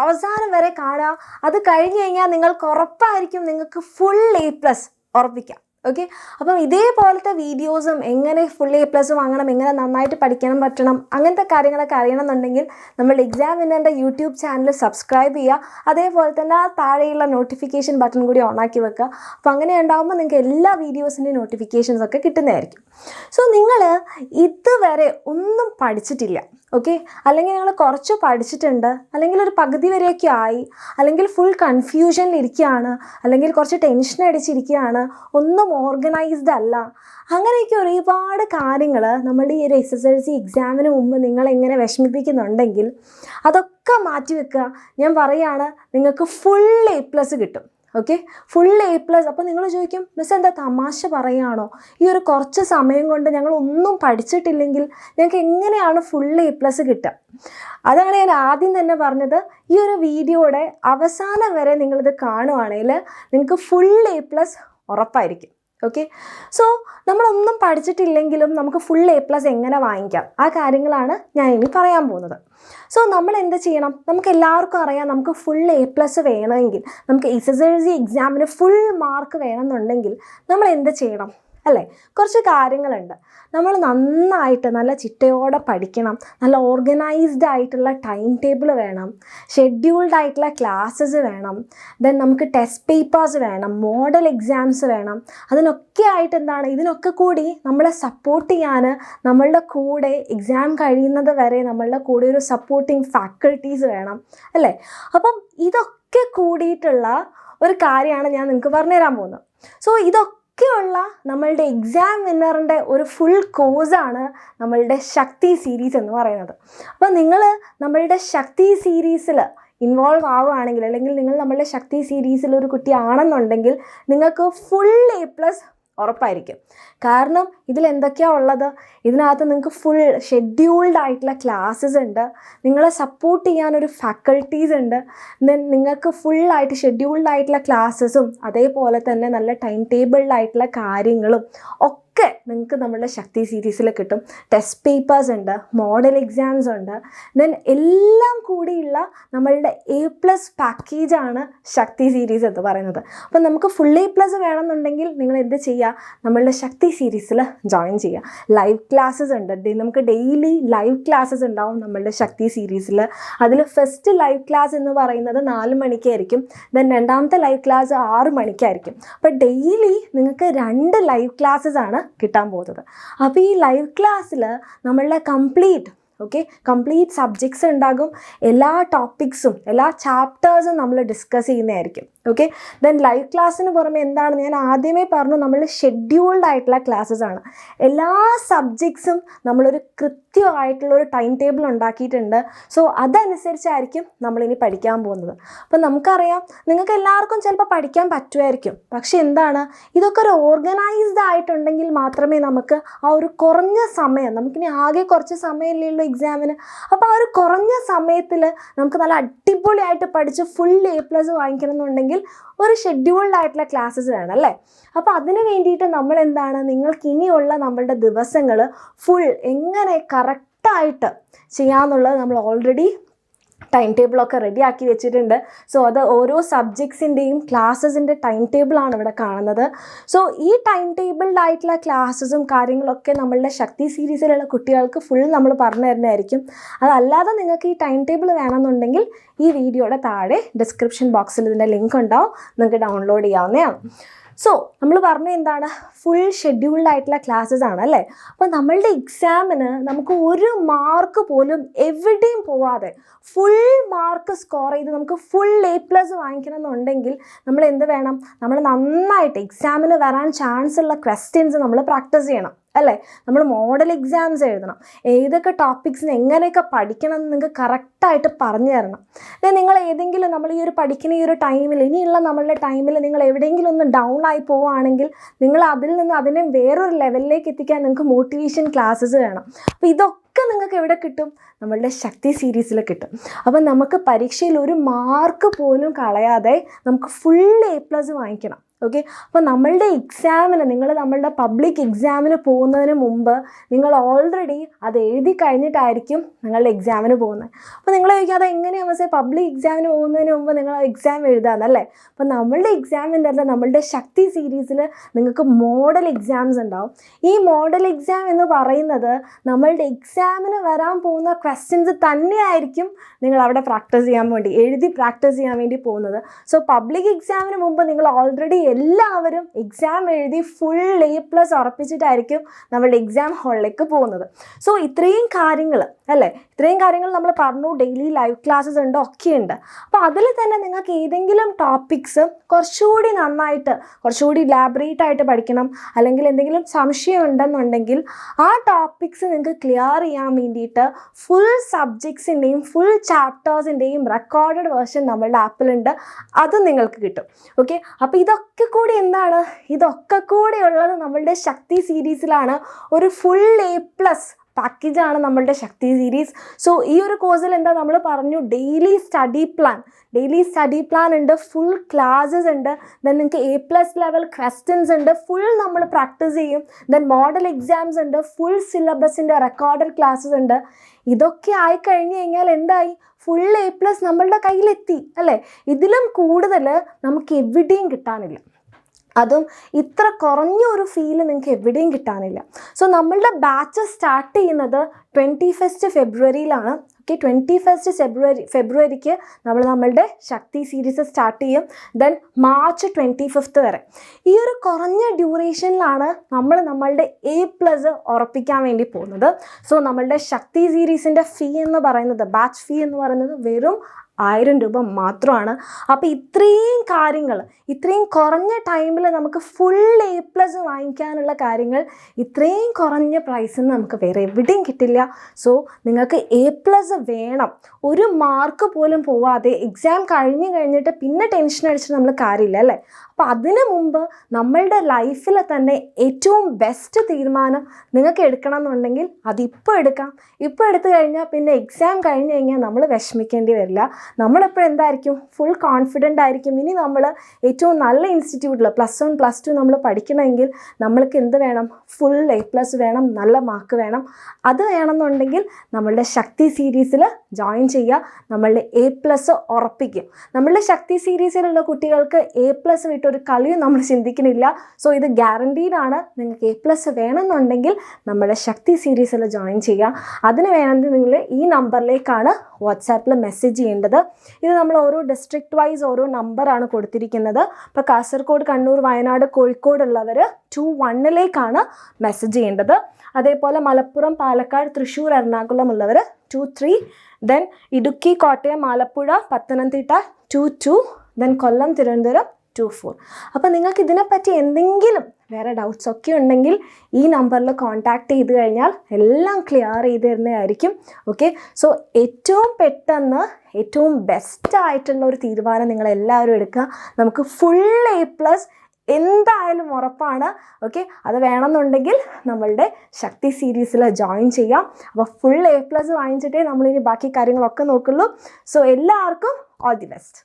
അവസാനം വരെ കാണുക. അത് കഴിഞ്ഞ് കഴിഞ്ഞാൽ നിങ്ങൾക്ക് ഉറപ്പായിരിക്കും നിങ്ങൾക്ക് ഫുൾ A+ ഉറപ്പിക്കാം. ഓക്കെ, അപ്പം ഇതേപോലത്തെ വീഡിയോസും എങ്ങനെ ഫുൾ A+ വാങ്ങണം, എങ്ങനെ നന്നായിട്ട് പഠിക്കണം പറ്റണം, അങ്ങനത്തെ കാര്യങ്ങളൊക്കെ അറിയണമെന്നുണ്ടെങ്കിൽ നമ്മൾ എക്സാം വിന്നറിൻ്റെ യൂട്യൂബ് ചാനൽ സബ്സ്ക്രൈബ് ചെയ്യുക. അതേപോലെ തന്നെ ആ താഴെയുള്ള നോട്ടിഫിക്കേഷൻ ബട്ടൺ കൂടി ഓണാക്കി വെക്കുക. അപ്പോൾ അങ്ങനെ ഉണ്ടാകുമ്പോൾ നിങ്ങൾക്ക് എല്ലാ വീഡിയോസിൻ്റെയും നോട്ടിഫിക്കേഷൻസ് ഒക്കെ കിട്ടുന്നതായിരിക്കും. സോ നിങ്ങൾ ഇതുവരെ ഒന്നും പഠിച്ചിട്ടില്ല, ഓക്കെ, അല്ലെങ്കിൽ നിങ്ങൾ കുറച്ച് പഠിച്ചിട്ടുണ്ട്, അല്ലെങ്കിൽ ഒരു പകുതി വരെയൊക്കെ ആയി, അല്ലെങ്കിൽ ഫുൾ കൺഫ്യൂഷനിലിരിക്കുകയാണ്, അല്ലെങ്കിൽ കുറച്ച് ടെൻഷൻ അടിച്ചിരിക്കുകയാണ്, ഒന്നും ഓർഗനൈസ്ഡ് അല്ല, അങ്ങനെയൊക്കെ ഒരുപാട് കാര്യങ്ങൾ നമ്മളുടെ ഈ ഒരു SSLC എക്സാമിന് മുമ്പ് നിങ്ങളെങ്ങനെ വിഷമിപ്പിക്കുന്നുണ്ടെങ്കിൽ അതൊക്കെ മാറ്റിവെക്കുക. ഞാൻ പറയുകയാണ്, നിങ്ങൾക്ക് ഫുൾ A+ കിട്ടും. Okay, full A+. അപ്പോൾ നിങ്ങൾ ചോദിക്കും, മിസ് എന്താ തമാശ പറയുകയാണോ, ഈ ഒരു കുറച്ച് സമയം കൊണ്ട് ഞങ്ങൾ ഒന്നും പഠിച്ചിട്ടില്ലെങ്കിൽ ഞങ്ങൾക്ക് എങ്ങനെയാണ് ഫുൾ A+ കിട്ടുക? അതാണ് ഞാൻ ആദ്യം തന്നെ പറഞ്ഞത്. ഈ ഒരു വീഡിയോയുടെ അവസാനം വരെ നിങ്ങളിത് കാണുവാണെങ്കിൽ നിങ്ങൾക്ക് ഫുൾ A+ ഉറപ്പായിരിക്കും. ഓക്കെ, സോ നമ്മളൊന്നും പഠിച്ചിട്ടില്ലെങ്കിലും നമുക്ക് ഫുൾ A+ എങ്ങനെ വാങ്ങിക്കാം, ആ കാര്യങ്ങളാണ് ഞാൻ ഇനി പറയാൻ പോകുന്നത്. സോ നമ്മൾ എന്ത് ചെയ്യണം? നമുക്ക് എല്ലാവർക്കും അറിയാം, നമുക്ക് ഫുൾ A+ വേണമെങ്കിൽ, നമുക്ക് SSLC എക്സാമിന് ഫുൾ മാർക്ക് വേണമെന്നുണ്ടെങ്കിൽ നമ്മൾ എന്ത് ചെയ്യണം അല്ലേ? കുറച്ച് കാര്യങ്ങളുണ്ട്. നമ്മൾ നന്നായിട്ട് നല്ല ചിട്ടയോടെ പഠിക്കണം, നല്ല ഓർഗനൈസ്ഡ് ആയിട്ടുള്ള ടൈം ടേബിൾ വേണം, ഷെഡ്യൂൾഡ് ആയിട്ടുള്ള ക്ലാസ്സസ് വേണം, ദെൻ നമുക്ക് ടെസ്റ്റ് പേപ്പേഴ്സ് വേണം, മോഡൽ എക്സാംസ് വേണം. അതിനൊക്കെ ആയിട്ട് എന്താണ്, ഇതിനൊക്കെ കൂടി നമ്മളെ സപ്പോർട്ട് ചെയ്യാൻ നമ്മളുടെ കൂടെ എക്സാം കഴിയുന്നത് വരെ നമ്മളുടെ കൂടെ ഒരു സപ്പോർട്ടിങ് ഫാക്കൽറ്റീസ് വേണം അല്ലേ? അപ്പം ഇതൊക്കെ കൂടിയിട്ടുള്ള ഒരു കാര്യമാണ് ഞാൻ നിങ്ങൾക്ക് പറഞ്ഞുതരാൻ പോകുന്നത്. സോ ഇതൊക്കെയുള്ള നമ്മളുടെ എക്സാം വിന്നറിൻ്റെ ഒരു ഫുൾ കോഴ്സാണ് നമ്മളുടെ ശക്തി സീരീസ് എന്ന് പറയുന്നത്. അപ്പോൾ നിങ്ങൾ നമ്മളുടെ ശക്തി സീരീസിൽ ഇൻവോൾവ് ആവുകയാണെങ്കിൽ, അല്ലെങ്കിൽ നിങ്ങൾ നമ്മളുടെ ശക്തി സീരീസിൽ ഒരു കുട്ടിയാണെന്നുണ്ടെങ്കിൽ നിങ്ങൾക്ക് ഫുൾ A+ ഉറപ്പായിരിക്കും. കാരണം ഇതിലെന്തൊക്കെയാണ് ഉള്ളത്? ഇതിനകത്ത് നിങ്ങൾക്ക് ഫുൾ ഷെഡ്യൂൾഡ് ആയിട്ടുള്ള ക്ലാസ്സസ് ഉണ്ട്, നിങ്ങളെ സപ്പോർട്ട് ചെയ്യാനൊരു ഫാക്കൽറ്റീസ് ഉണ്ട്, ദെൻ നിങ്ങൾക്ക് ഫുള്ളായിട്ട് ഷെഡ്യൂൾഡ് ആയിട്ടുള്ള ക്ലാസ്സസും അതേപോലെ തന്നെ നല്ല ടൈം ടേബിളിലായിട്ടുള്ള കാര്യങ്ങളും ഒക്കെ നിങ്ങൾക്ക് നമ്മളുടെ ശക്തി സീരീസിൽ കിട്ടും. ടെസ്റ്റ് പേപ്പേഴ്സ് ഉണ്ട്, മോഡൽ എക്സാംസ് ഉണ്ട്, ദെൻ എല്ലാം കൂടിയുള്ള നമ്മളുടെ A+ പാക്കേജാണ് ശക്തി സീരീസ് എന്ന് പറയുന്നത്. അപ്പം നമുക്ക് ഫുൾ A+ വേണമെന്നുണ്ടെങ്കിൽ നിങ്ങൾ എന്ത് ചെയ്യുക? നമ്മളുടെ ശക്തി സീരീസിൽ ജോയിൻ ചെയ്യുക. ലൈവ് ക്ലാസ്സസ് ഉണ്ട്, നമുക്ക് ഡെയിലി ലൈവ് ക്ലാസ്സസ് ഉണ്ടാവും നമ്മളുടെ ശക്തി സീരീസിൽ. അതിൽ ഫസ്റ്റ് ലൈവ് ക്ലാസ് എന്ന് പറയുന്നത് 4 മണിക്കായിരിക്കും, ദെൻ രണ്ടാമത്തെ ലൈവ് ക്ലാസ് 6 മണിക്കായിരിക്കും. അപ്പോൾ ഡെയിലി നിങ്ങൾക്ക് 2 ലൈവ് ക്ലാസ്സസ് ആണ് കിട്ടാൻ പോകുന്നത്. അപ്പോൾ ഈ ലൈവ് ക്ലാസ്സിൽ നമ്മളുടെ കംപ്ലീറ്റ് സബ്ജക്ട്സ് ഉണ്ടാകും, എല്ലാ ടോപ്പിക്സും എല്ലാ ചാപ്റ്റേഴ്സും നമ്മൾ ഡിസ്കസ് ചെയ്യുന്നതായിരിക്കും. ഓക്കെ, ദെൻ ലൈവ് ക്ലാസ്സിന് പുറമെ എന്താണ്, ഞാൻ ആദ്യമേ പറഞ്ഞു, നമ്മൾ ഷെഡ്യൂൾഡ് ആയിട്ടുള്ള ക്ലാസ്സസ് ആണ്. എല്ലാ സബ്ജക്ട്സും നമ്മളൊരു കൃത്യമായിട്ടുള്ളൊരു ടൈം ടേബിൾ ഉണ്ടാക്കിയിട്ടുണ്ട്. സോ അതനുസരിച്ചായിരിക്കും നമ്മളിനി പഠിക്കാൻ പോകുന്നത്. അപ്പം നമുക്കറിയാം, നിങ്ങൾക്ക് എല്ലാവർക്കും ചിലപ്പോൾ പഠിക്കാൻ പറ്റുമായിരിക്കും, പക്ഷെ എന്താണ്, ഇതൊക്കെ ഒരു ഓർഗനൈസ്ഡ് ആയിട്ടുണ്ടെങ്കിൽ മാത്രമേ നമുക്ക് ആ ഒരു കുറഞ്ഞ സമയം, നമുക്കിനി ആകെ കുറച്ച് സമയമല്ലേ ഉള്ളൂ എക്സാമിന്, അപ്പോൾ ആ ഒരു കുറഞ്ഞ സമയത്തിൽ നമുക്ക് നല്ല അടിപൊളിയായിട്ട് പഠിച്ച് ഫുൾ A+ വാങ്ങിക്കണം എന്നുണ്ടെങ്കിൽ ഒരു ഷെഡ്യൂൾഡ് ആയിട്ടുള്ള ക്ലാസ്സസ് വേണം അല്ലേ? അപ്പോൾ അതിന് വേണ്ടിയിട്ട് നമ്മൾ എന്താണ്, നിങ്ങൾക്ക് ഇനിയുള്ള നമ്മളുടെ ദിവസങ്ങൾ ഫുൾ എങ്ങനെ കറക്റ്റായിട്ട് ചെയ്യാമെന്നുള്ളത് നമ്മൾ ഓൾറെഡി ടൈം ടേബിളൊക്കെ റെഡിയാക്കി വെച്ചിട്ടുണ്ട്. സോ അത് ഓരോ സബ്ജക്ട്സിൻ്റെയും ക്ലാസ്സസിൻ്റെ ടൈം ടേബിളാണ് ഇവിടെ കാണുന്നത്. സോ ഈ ടൈം ടേബിൾഡായിട്ടുള്ള ക്ലാസ്സസും കാര്യങ്ങളൊക്കെ നമ്മളുടെ ശക്തി സീരീസിലുള്ള കുട്ടികൾക്ക് ഫുൾ നമ്മൾ പറഞ്ഞു തരുന്നതായിരിക്കും. അതല്ലാതെ നിങ്ങൾക്ക് ഈ ടൈം ടേബിൾ വേണമെന്നുണ്ടെങ്കിൽ ഈ വീഡിയോയുടെ താഴെ ഡിസ്ക്രിപ്ഷൻ ബോക്സിൽ ഇതിൻ്റെ ലിങ്ക് ഉണ്ടാവും, നിങ്ങൾക്ക് ഡൗൺലോഡ് ചെയ്യാവുന്നതാണ്. സോ നമ്മൾ പറഞ്ഞ എന്താണ്, ഫുൾ ഷെഡ്യൂൾഡ് ആയിട്ടുള്ള ക്ലാസ്സസ് ആണ് അല്ലേ? അപ്പോൾ നമ്മളുടെ എക്സാമിന് നമുക്ക് ഒരു മാർക്ക് പോലും എവിടെയും പോവാതെ ഫുൾ മാർക്ക് സ്കോർ ചെയ്ത് നമുക്ക് ഫുൾ A+ വാങ്ങിക്കണം എന്നുണ്ടെങ്കിൽ നമ്മൾ എന്ത് വേണം? നമ്മൾ നന്നായിട്ട് എക്സാമിന് വരാൻ ചാൻസ് ഉള്ള ക്വസ്റ്റ്യൻസ് നമ്മൾ പ്രാക്ടീസ് ചെയ്യണം അല്ലേ? നമ്മൾ മോഡൽ എക്സാംസ് എഴുതണം, ഏതൊക്കെ ടോപ്പിക്സിന് എങ്ങനെയൊക്കെ പഠിക്കണം എന്ന് നിങ്ങൾക്ക് കറക്റ്റായിട്ട് പറഞ്ഞു തരണം. നിങ്ങൾ ഏതെങ്കിലും നമ്മൾ ഈ ഒരു പഠിക്കുന്ന ഈ ഒരു ടൈമിൽ, ഇനിയുള്ള നമ്മളുടെ ടൈമിൽ നിങ്ങൾ എവിടെയെങ്കിലും ഒന്ന് ഡൗൺ ആയി പോവുകയാണെങ്കിൽ നിങ്ങൾ അതിൽ നിന്ന് അതിനെ വേറൊരു ലെവലിലേക്ക് എത്തിക്കാൻ നിങ്ങൾക്ക് മോട്ടിവേഷൻ ക്ലാസ്സസ് വേണം. അപ്പോൾ ഇതൊക്കെ നിങ്ങൾക്ക് എവിടെ കിട്ടും? നമ്മളുടെ ശക്തി സീരീസിൽ കിട്ടും. അപ്പം നമുക്ക് പരീക്ഷയിൽ ഒരു മാർക്ക് പോലും കളയാതെ നമുക്ക് ഫുൾ A+ വാങ്ങിക്കണം ഓക്കെ, അപ്പോൾ നമ്മളുടെ എക്സാമിന് നമ്മളുടെ പബ്ലിക് എക്സാമിന് പോകുന്നതിന് മുമ്പ് നിങ്ങൾ ഓൾറെഡി അത് എഴുതി കഴിഞ്ഞിട്ടായിരിക്കും നിങ്ങളുടെ എക്സാമിന് പോകുന്നത്. അപ്പോൾ നിങ്ങൾ ചോദിക്കാതെ എങ്ങനെയാണ് മിസ്സേ പബ്ലിക് എക്സാമിന് പോകുന്നതിന് മുമ്പ് നിങ്ങൾ എക്സാം എഴുതാമെന്നല്ലേ? അപ്പോൾ നമ്മളുടെ എക്സാമിൻ്റെ അല്ല, നമ്മളുടെ ശക്തി സീരീസിൽ നിങ്ങൾക്ക് മോഡൽ എക്സാംസ് ഉണ്ടാവും. ഈ മോഡൽ എക്സാം എന്ന് പറയുന്നത് നമ്മളുടെ എക്സാമിന് വരാൻ പോകുന്ന ക്വസ്റ്റ്യൻസ് തന്നെയായിരിക്കും നിങ്ങൾ അവിടെ എഴുതി പ്രാക്ടീസ് ചെയ്യാൻ വേണ്ടി പോകുന്നത്. സോ പബ്ലിക് എക്സാമിന് മുമ്പ് നിങ്ങൾ ഓൾറെഡി എല്ലാവരും എക്സാം എഴുതി ഫുൾ A+ ഉറപ്പിച്ചിട്ടായിരിക്കും നമ്മളുടെ എക്സാം ഹാളിലേക്ക് പോകുന്നത്. സോ ഇത്രയും കാര്യങ്ങൾ നമ്മൾ പറഞ്ഞു. ഡെയിലി ലൈവ് ക്ലാസ്സസ് ഉണ്ട്, ഒക്കെ ഉണ്ട്. അപ്പോൾ അതിൽ തന്നെ നിങ്ങൾക്ക് ഏതെങ്കിലും ടോപ്പിക്സ് കുറച്ചുകൂടി നന്നായിട്ട്, കുറച്ചുകൂടി ഇലാബറേറ്റ് ആയിട്ട് പഠിക്കണം, അല്ലെങ്കിൽ എന്തെങ്കിലും സംശയം ഉണ്ടെന്നുണ്ടെങ്കിൽ ആ ടോപ്പിക്സ് നിങ്ങൾക്ക് ക്ലിയർ ചെയ്യാൻ വേണ്ടിയിട്ട് ഫുൾ സബ്ജക്ട്സിൻ്റെയും ഫുൾ ചാപ്റ്റേഴ്സിൻ്റെയും റെക്കോർഡഡ് വേർഷൻ നമ്മളുടെ ആപ്പിലുണ്ട്. അത് നിങ്ങൾക്ക് കിട്ടും. ഓക്കെ, അപ്പോൾ ഇതൊക്കെ കൂടി ഉള്ളത് നമ്മളുടെ ശക്തി സീരീസിലാണ്. ഒരു ഫുൾ A+ പാക്കേജാണ് നമ്മളുടെ ശക്തി സീരീസ്. സോ ഈ ഒരു കോഴ്സിൽ എന്താ നമ്മൾ പറഞ്ഞു, ഡെയിലി സ്റ്റഡി പ്ലാൻ ഉണ്ട്, ഫുൾ ക്ലാസ്സസ് ഉണ്ട്, ദെൻ നിങ്ങൾക്ക് A+ ലെവൽ ക്വസ്റ്റ്യൻസ് ഉണ്ട്, ഫുൾ നമ്മൾ പ്രാക്ടീസ് ചെയ്യും, ദെൻ മോഡൽ എക്സാംസ് ഉണ്ട്, ഫുൾ സിലബസിൻ്റെ റെക്കോർഡഡ് ക്ലാസ്സസ് ഉണ്ട്. ഇതൊക്കെ ആയിക്കഴിഞ്ഞ് കഴിഞ്ഞാൽ എന്തായി, ഫുൾ A+ നമ്മളുടെ കയ്യിലെത്തി അല്ലേ? ഇതിലും കൂടുതൽ നമുക്ക് എവിടെയും കിട്ടാനില്ല. അതും ഇത്ര കുറഞ്ഞൊരു ഫീൽ നിങ്ങൾക്ക് എവിടെയും കിട്ടാനില്ല. സോ നമ്മളുടെ ബാച്ച് സ്റ്റാർട്ട് ചെയ്യുന്നത് 21 ഫെബ്രുവരിയിലാണ്. ഓക്കെ, 21 ഫെബ്രുവരിക്ക് നമ്മളുടെ ശക്തി സീരീസ് സ്റ്റാർട്ട് ചെയ്യും. ദെൻ മാർച്ച് 25 വരെ ഈ ഒരു കുറഞ്ഞ ഡ്യൂറേഷനിലാണ് നമ്മളുടെ A+ ഉറപ്പിക്കാൻ വേണ്ടി പോകുന്നത്. സോ നമ്മളുടെ ശക്തി സീരീസിൻ്റെ ബാച്ച് ഫീ എന്ന് പറയുന്നത് വെറും 1000 രൂപ മാത്രമാണ്. അപ്പോൾ ഇത്രയും കുറഞ്ഞ ടൈമിൽ നമുക്ക് ഫുൾ A+ വാങ്ങിക്കാനുള്ള കാര്യങ്ങൾ ഇത്രയും കുറഞ്ഞ പ്രൈസിൽ നമുക്ക് വേറെ എവിടെയും കിട്ടില്ല. സോ നിങ്ങൾക്ക് A+ വേണം, ഒരു മാർക്ക് പോലും പോവാതെ എക്സാം കഴിഞ്ഞിട്ട് പിന്നെ ടെൻഷൻ അടിച്ചിട്ട് നമ്മൾ കാര്യമില്ല അല്ലേ? അപ്പോൾ അതിനു മുമ്പ് നമ്മളുടെ ലൈഫിൽ തന്നെ ഏറ്റവും ബെസ്റ്റ് തീരുമാനം നിങ്ങൾക്ക് എടുക്കണം എന്നുണ്ടെങ്കിൽ അതിപ്പോൾ എടുക്കാം. ഇപ്പോൾ എടുത്തു കഴിഞ്ഞാൽ പിന്നെ എക്സാം കഴിഞ്ഞ് കഴിഞ്ഞാൽ നമ്മൾ വിഷമിക്കേണ്ടി വരില്ല. നമ്മളെപ്പോഴും എന്തായിരിക്കും, ഫുൾ കോൺഫിഡൻ്റ് ആയിരിക്കും. ഇനി നമ്മൾ ഏറ്റവും നല്ല ഇൻസ്റ്റിറ്റ്യൂട്ടിൽ +1 +2 നമ്മൾ പഠിക്കണമെങ്കിൽ നമ്മൾക്ക് എന്ത് വേണം, ഫുൾ A+ വേണം, നല്ല മാർക്ക് വേണം. അത് വേണമെന്നുണ്ടെങ്കിൽ നമ്മളുടെ ശക്തി സീരീസിൽ ജോയിൻ ചെയ്യുക, നമ്മളുടെ A+ ഉറപ്പിക്കും. നമ്മളുടെ ശക്തി സീരീസിലുള്ള കുട്ടികൾക്ക് A+ വിട്ടൊരു കളിയും നമ്മൾ ചിന്തിക്കുന്നില്ല. സോ ഇത് ഗ്യാരണ്ടീഡാണ്. നിങ്ങൾക്ക് A+ വേണമെന്നുണ്ടെങ്കിൽ നമ്മുടെ ശക്തി സീരീസിൽ ജോയിൻ ചെയ്യുക. അതിന് വേണമെങ്കിൽ നിങ്ങൾ ഈ നമ്പറിലേക്കാണ് വാട്സാപ്പിൽ മെസ്സേജ് ചെയ്യേണ്ടത്. ഇത് നമ്മൾ ഓരോ ഡിസ്ട്രിക്റ്റ് വൈസ് ഓരോ നമ്പറാണ് കൊടുത്തിരിക്കുന്നത്. ഇപ്പോൾ കാസർഗോഡ്, കണ്ണൂർ, വയനാട്, കോഴിക്കോട് ഉള്ളവർ 21ലേക്കാണ് മെസ്സേജ് ചെയ്യേണ്ടത്. അതേപോലെ മലപ്പുറം, പാലക്കാട്, തൃശ്ശൂർ, എറണാകുളം ഉള്ളവർ 23, ദെൻ ഇടുക്കി, കോട്ടയം, ആലപ്പുഴ, പത്തനംതിട്ട 22, ദെൻ കൊല്ലം, തിരുവനന്തപുരം 24. അപ്പോൾ നിങ്ങൾക്ക് ഇതിനെപ്പറ്റി എന്തെങ്കിലും വേറെ ഡൗട്ട്സ് ഒക്കെ ഉണ്ടെങ്കിൽ ഈ നമ്പറിൽ കോൺടാക്റ്റ് ചെയ്ത് കഴിഞ്ഞാൽ എല്ലാം ക്ലിയർ ചെയ്ത് തരുന്നതായിരിക്കും. ഓക്കെ, സോ ഏറ്റവും പെട്ടെന്ന് ഏറ്റവും ബെസ്റ്റായിട്ടുള്ള ഒരു തീരുമാനം നിങ്ങളെല്ലാവരും എടുക്കുക. നമുക്ക് ഫുൾ A+ എന്തായാലും ഉറപ്പാണ്. ഓക്കെ, അത് വേണമെന്നുണ്ടെങ്കിൽ നമ്മളുടെ ശക്തി സീരീസിൽ ജോയിൻ ചെയ്യാം. അപ്പോൾ ഫുൾ A+ വാങ്ങിച്ചിട്ടേ നമ്മളിനി ബാക്കി കാര്യങ്ങളൊക്കെ നോക്കുള്ളൂ. സോ എല്ലാവർക്കും ഓൾ ദി ബെസ്റ്റ്.